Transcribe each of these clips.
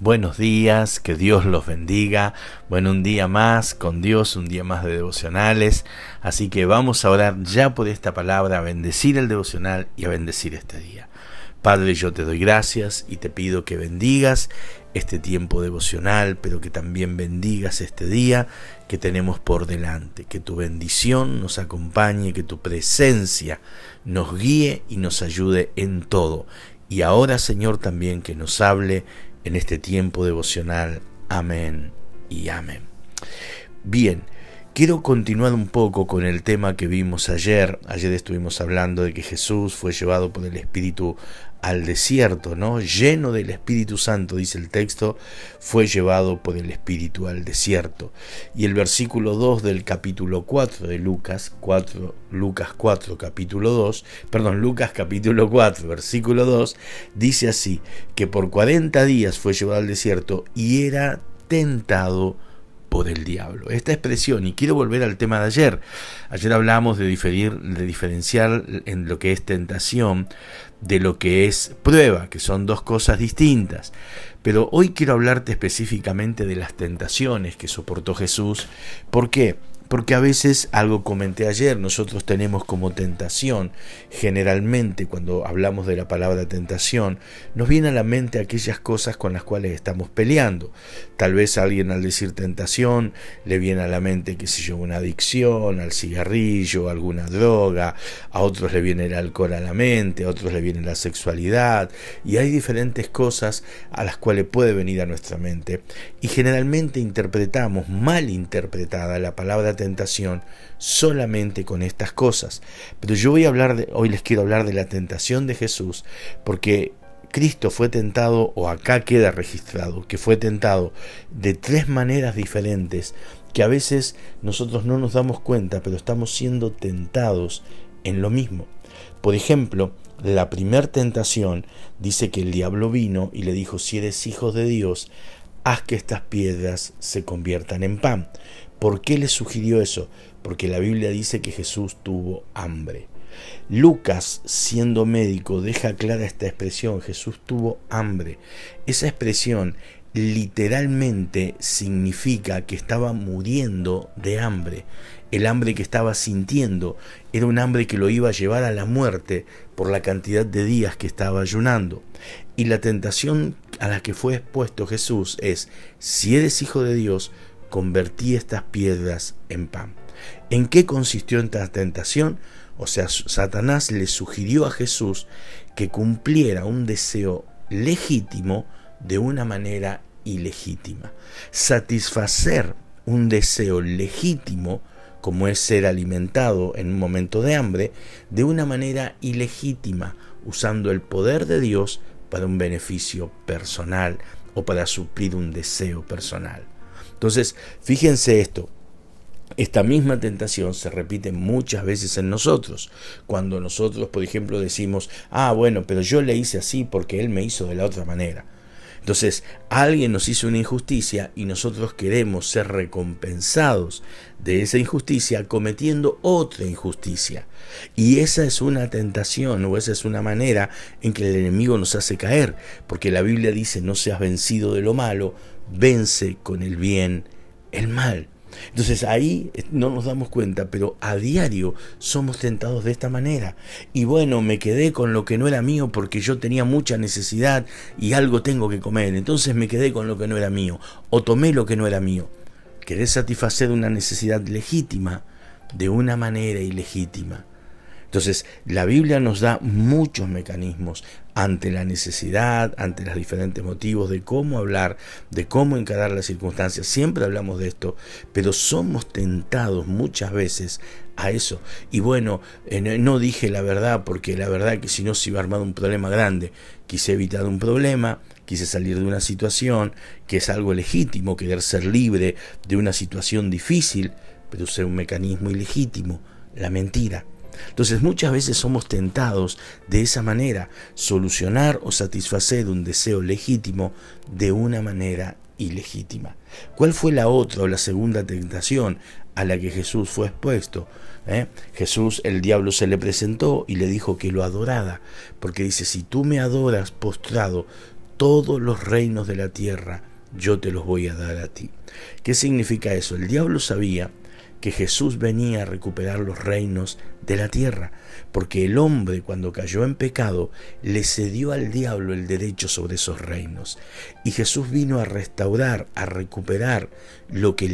Buenos días, que Dios los bendiga. Bueno, un día más con Dios, un día más de devocionales. Así que vamos a orar ya por esta palabra, a bendecir el devocional y a bendecir este día. Padre, yo te doy gracias y te pido que bendigas este tiempo devocional, pero que también bendigas este día que tenemos por delante. Que tu bendición nos acompañe, que tu presencia nos guíe y nos ayude en todo. Y ahora, Señor, también que nos hable en este tiempo devocional. Amén y amén. Bien, quiero continuar un poco con el tema que vimos ayer. Ayer estuvimos hablando de que Jesús fue llevado por el Espíritu al desierto, ¿no? Lleno del Espíritu Santo, dice el texto, fue llevado por el Espíritu al desierto. Y el versículo 2 del capítulo 4 de Lucas capítulo 4, versículo 2, dice así, que por 40 días fue llevado al desierto y era tentado por el diablo. Esta expresión, y quiero volver al tema de ayer. Ayer hablamos de diferenciar en lo que es tentación de lo que es prueba, que son dos cosas distintas. Pero hoy quiero hablarte específicamente de las tentaciones que soportó Jesús. ¿Por qué? Porque a veces, algo comenté ayer, nosotros tenemos como tentación, generalmente cuando hablamos de la palabra tentación, nos viene a la mente aquellas cosas con las cuales estamos peleando. Tal vez a alguien al decir tentación le viene a la mente, qué sé yo, una adicción al cigarrillo, alguna droga, a otros le viene el alcohol a la mente, a otros le viene la sexualidad, y hay diferentes cosas a las cuales puede venir a nuestra mente. Y generalmente interpretamos, mal interpretada la palabra tentación solamente con estas cosas. Pero yo hoy les quiero hablar de la tentación de Jesús, porque Cristo fue tentado, o acá queda registrado, que fue tentado de 3 maneras diferentes, que a veces nosotros no nos damos cuenta, pero estamos siendo tentados en lo mismo. Por ejemplo, la primera tentación dice que el diablo vino y le dijo: si eres hijo de Dios, haz que estas piedras se conviertan en pan. ¿Por qué le sugirió eso? Porque la Biblia dice que Jesús tuvo hambre. Lucas, siendo médico, deja clara esta expresión: Jesús tuvo hambre. Esa expresión literalmente significa que estaba muriendo de hambre. El hambre que estaba sintiendo era un hambre que lo iba a llevar a la muerte por la cantidad de días que estaba ayunando. Y la tentación a la que fue expuesto Jesús es: si eres hijo de Dios, convertí estas piedras en pan. ¿En qué consistió esta tentación? O sea, Satanás le sugirió a Jesús que cumpliera un deseo legítimo de una manera ilegítima. Satisfacer un deseo legítimo, como es ser alimentado en un momento de hambre, de una manera ilegítima, usando el poder de Dios para un beneficio personal o para suplir un deseo personal. Entonces, fíjense esto. Esta misma tentación se repite muchas veces en nosotros. Cuando nosotros, por ejemplo, decimos: bueno, pero yo le hice así porque él me hizo de la otra manera. Entonces, alguien nos hizo una injusticia y nosotros queremos ser recompensados de esa injusticia cometiendo otra injusticia. Y esa es una tentación, o esa es una manera en que el enemigo nos hace caer. Porque la Biblia dice: no seas vencido de lo malo, vence con el bien el mal. Entonces ahí no nos damos cuenta, pero a diario somos tentados de esta manera. Y bueno, me quedé con lo que no era mío porque yo tenía mucha necesidad y algo tengo que comer. Entonces me quedé con lo que no era mío, o tomé lo que no era mío. Querés satisfacer una necesidad legítima de una manera ilegítima. Entonces, la Biblia nos da muchos mecanismos ante la necesidad, ante los diferentes motivos de cómo hablar, de cómo encarar las circunstancias. Siempre hablamos de esto, pero somos tentados muchas veces a eso. Y bueno, no dije la verdad porque la verdad que si no se iba a armar un problema grande. Quise evitar un problema, quise salir de una situación que es algo legítimo, querer ser libre de una situación difícil, pero usé un mecanismo ilegítimo, la mentira. Entonces muchas veces somos tentados de esa manera, solucionar o satisfacer un deseo legítimo de una manera ilegítima. ¿Cuál fue la otra o la segunda tentación a la que Jesús fue expuesto? Jesús, el diablo se le presentó y le dijo que lo adorara, porque dice: si tú me adoras postrado, todos los reinos de la tierra yo te los voy a dar a ti. ¿Qué significa eso? El diablo sabía que Jesús venía a recuperar los reinos de la tierra, porque el hombre, cuando cayó en pecado, le cedió al diablo el derecho sobre esos reinos, y Jesús vino a restaurar, a recuperar lo que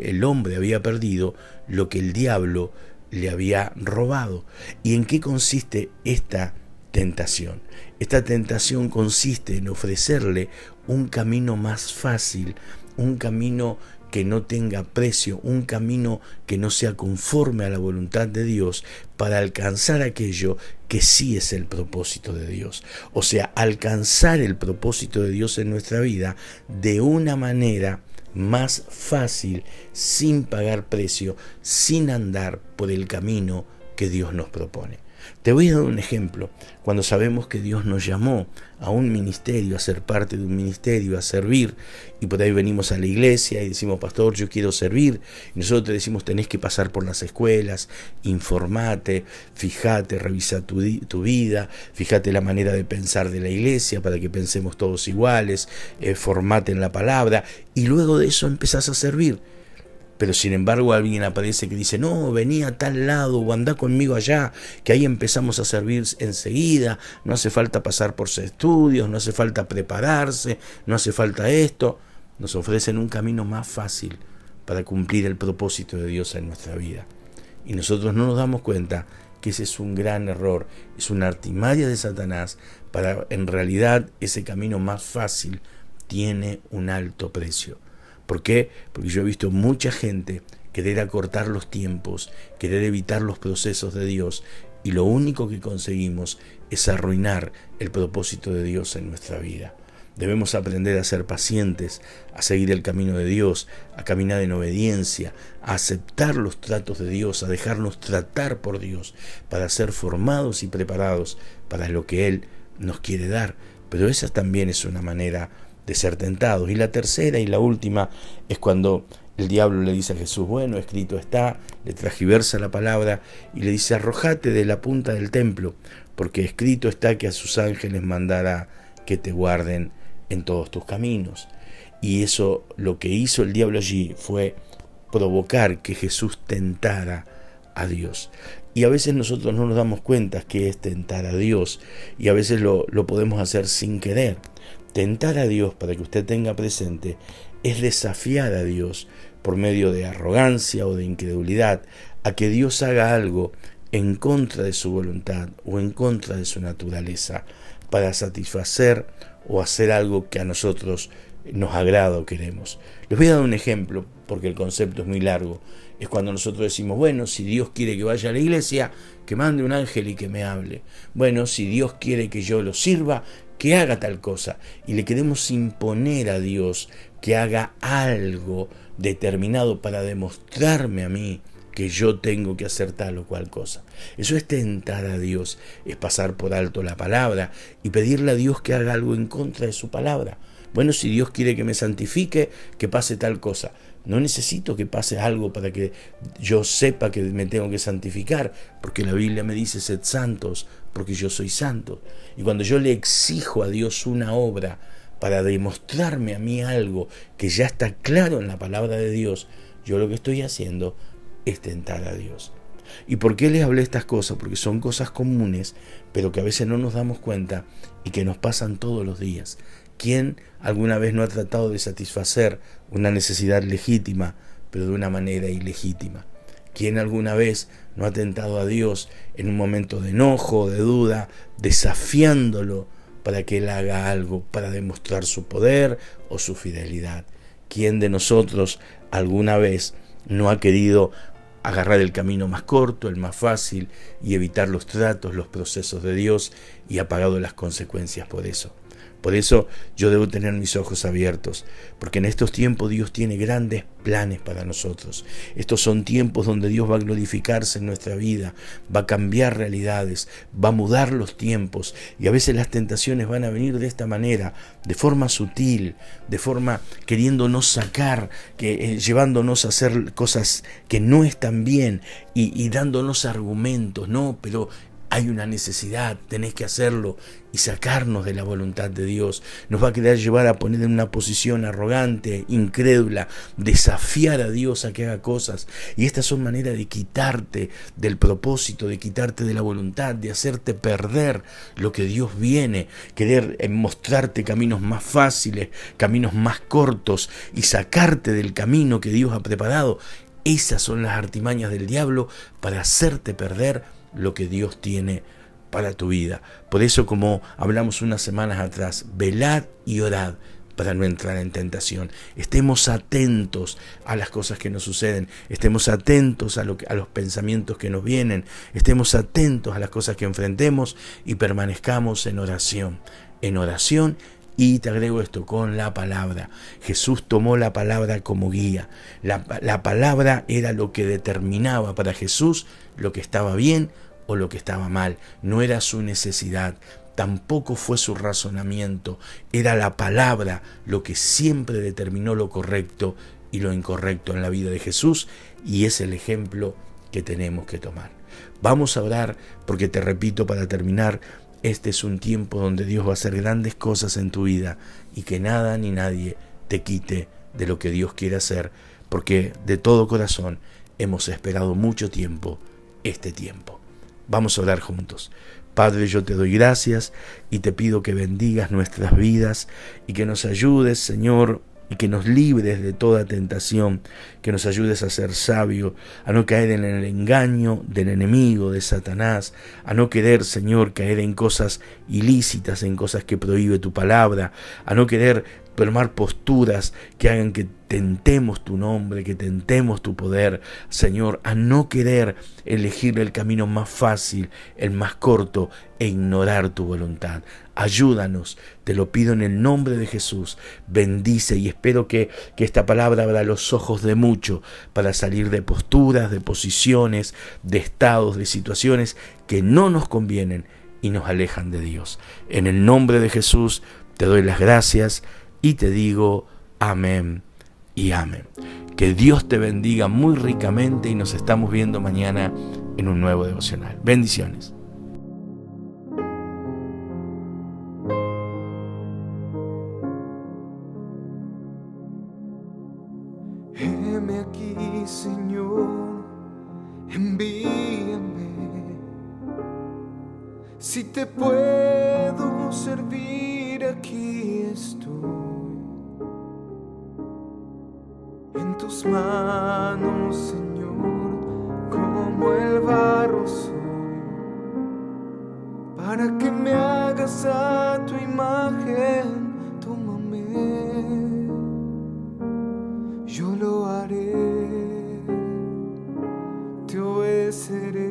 el hombre había perdido, lo que el diablo le había robado. ¿Y en qué consiste esta tentación? Esta tentación consiste en ofrecerle un camino más fácil, un camino que no tenga precio, un camino que no sea conforme a la voluntad de Dios, para alcanzar aquello que sí es el propósito de Dios. O sea, alcanzar el propósito de Dios en nuestra vida de una manera más fácil, sin pagar precio, sin andar por el camino que Dios nos propone. Te voy a dar un ejemplo. Cuando sabemos que Dios nos llamó a un ministerio, a ser parte de un ministerio, a servir, y por ahí venimos a la iglesia y decimos, pastor, yo quiero servir, y nosotros te decimos, tenés que pasar por las escuelas, informate, fíjate, revisa tu vida, fíjate la manera de pensar de la iglesia para que pensemos todos iguales, formate en la palabra, y luego de eso empezás a servir. Pero sin embargo alguien aparece que dice, no, vení a tal lado o andá conmigo allá, que ahí empezamos a servir enseguida, no hace falta pasar por estudios, no hace falta prepararse, no hace falta esto. Nos ofrecen un camino más fácil para cumplir el propósito de Dios en nuestra vida. Y nosotros no nos damos cuenta que ese es un gran error, es una artimaña de Satanás para, en realidad, ese camino más fácil tiene un alto precio. ¿Por qué? Porque yo he visto mucha gente querer acortar los tiempos, querer evitar los procesos de Dios, y lo único que conseguimos es arruinar el propósito de Dios en nuestra vida. Debemos aprender a ser pacientes, a seguir el camino de Dios, a caminar en obediencia, a aceptar los tratos de Dios, a dejarnos tratar por Dios, para ser formados y preparados para lo que Él nos quiere dar. Pero esa también es una manera de ser tentados. Y la tercera y la última es cuando el diablo le dice a Jesús, bueno, escrito está, le transgiversa la palabra y le dice, arrojate de la punta del templo, porque escrito está que a sus ángeles mandará que te guarden en todos tus caminos. Y eso, lo que hizo el diablo allí fue provocar que Jesús tentara a Dios. Y a veces nosotros no nos damos cuenta que es tentar a Dios, y a veces lo podemos hacer sin querer. Tentar a Dios, para que usted tenga presente, es desafiar a Dios por medio de arrogancia o de incredulidad a que Dios haga algo en contra de su voluntad o en contra de su naturaleza para satisfacer o hacer algo que a nosotros nos agrada o queremos. Les voy a dar un ejemplo porque el concepto es muy largo. Es cuando nosotros decimos, bueno, si Dios quiere que vaya a la iglesia, que mande un ángel y que me hable. Bueno, si Dios quiere que yo lo sirva, que haga tal cosa, y le queremos imponer a Dios que haga algo determinado para demostrarme a mí que yo tengo que hacer tal o cual cosa. Eso es tentar a Dios, es pasar por alto la palabra y pedirle a Dios que haga algo en contra de su palabra. Bueno, si Dios quiere que me santifique, que pase tal cosa. No necesito que pase algo para que yo sepa que me tengo que santificar, porque la Biblia me dice, sed santos, porque yo soy santo. Y cuando yo le exijo a Dios una obra para demostrarme a mí algo que ya está claro en la palabra de Dios, yo lo que estoy haciendo es tentar a Dios. ¿Y por qué les hablé estas cosas? Porque son cosas comunes, pero que a veces no nos damos cuenta y que nos pasan todos los días. ¿Quién alguna vez no ha tratado de satisfacer una necesidad legítima, pero de una manera ilegítima? ¿Quién alguna vez no ha tentado a Dios en un momento de enojo, de duda, desafiándolo para que Él haga algo, para demostrar su poder o su fidelidad? ¿Quién de nosotros alguna vez no ha querido agarrar el camino más corto, el más fácil, y evitar los tratos, los procesos de Dios, y ha pagado las consecuencias por eso? Por eso yo debo tener mis ojos abiertos, porque en estos tiempos Dios tiene grandes planes para nosotros. Estos son tiempos donde Dios va a glorificarse en nuestra vida, va a cambiar realidades, va a mudar los tiempos, y a veces las tentaciones van a venir de esta manera, de forma sutil, de forma queriéndonos sacar, llevándonos a hacer cosas que no están bien, y dándonos argumentos, no, pero hay una necesidad, tenés que hacerlo y sacarnos de la voluntad de Dios. Nos va a querer llevar a poner en una posición arrogante, incrédula, desafiar a Dios a que haga cosas. Y estas son maneras de quitarte del propósito, de quitarte de la voluntad, de hacerte perder lo que Dios viene, querer mostrarte caminos más fáciles, caminos más cortos y sacarte del camino que Dios ha preparado. Esas son las artimañas del diablo para hacerte perder lo que Dios tiene para tu vida. Por eso, como hablamos unas semanas atrás, velad y orad para no entrar en tentación. Estemos atentos a las cosas que nos suceden, estemos atentos a los pensamientos que nos vienen, estemos atentos a las cosas que enfrentemos y permanezcamos en oración. Y te agrego esto, con la palabra. Jesús tomó la palabra como guía. La palabra era lo que determinaba para Jesús lo que estaba bien o lo que estaba mal. No era su necesidad, tampoco fue su razonamiento. Era la palabra lo que siempre determinó lo correcto y lo incorrecto en la vida de Jesús, y es el ejemplo que tenemos que tomar. Vamos a orar porque, te repito para terminar, este es un tiempo donde Dios va a hacer grandes cosas en tu vida y que nada ni nadie te quite de lo que Dios quiere hacer, porque de todo corazón hemos esperado mucho tiempo este tiempo. Vamos a orar juntos. Padre, yo te doy gracias y te pido que bendigas nuestras vidas y que nos ayudes, Señor, y que nos libres de toda tentación, que nos ayudes a ser sabios, a no caer en el engaño del enemigo, de Satanás, a no querer, Señor, caer en cosas ilícitas, en cosas que prohíbe tu palabra, a no querer tomar posturas que hagan que tentemos tu nombre, que tentemos tu poder, Señor, a no querer elegir el camino más fácil, el más corto, e ignorar tu voluntad. Ayúdanos, te lo pido en el nombre de Jesús. Bendice, y espero que esta palabra abra los ojos de muchos para salir de posturas, de posiciones, de estados, de situaciones que no nos convienen y nos alejan de Dios. En el nombre de Jesús te doy las gracias y te digo amén y amén. Que Dios te bendiga muy ricamente y nos estamos viendo mañana en un nuevo devocional. Bendiciones. Heme aquí, Señor, envíame. Si te puedo servir, aquí estoy. En tus manos, Señor, como el barro soy, para que me hagas a tu imagen. Tómame, yo lo haré, te obedeceré,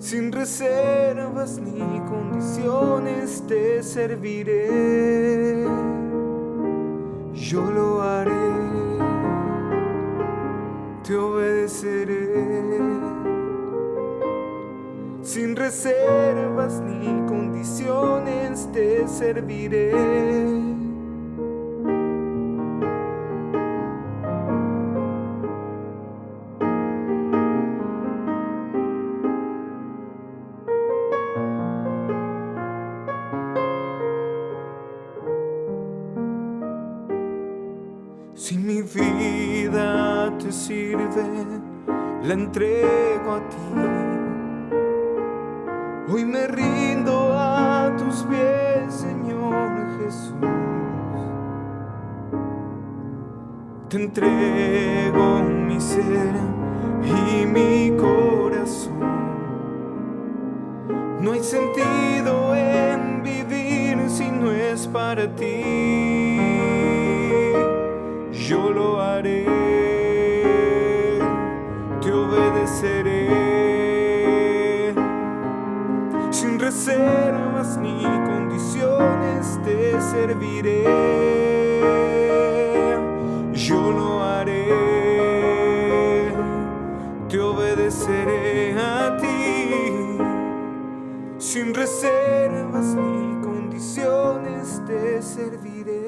sin reservas ni condiciones te serviré. Yo lo haré, te obedeceré, sin reservas ni condiciones te serviré. Si mi vida te sirve, la entrego a ti. Hoy me rindo a tus pies, Señor Jesús. Te entrego mi ser y mi corazón. No hay sentido en vivir si no es para ti. Yo lo haré, te obedeceré, sin reservas ni condiciones te serviré. Yo lo haré, te obedeceré a ti, sin reservas ni condiciones te serviré.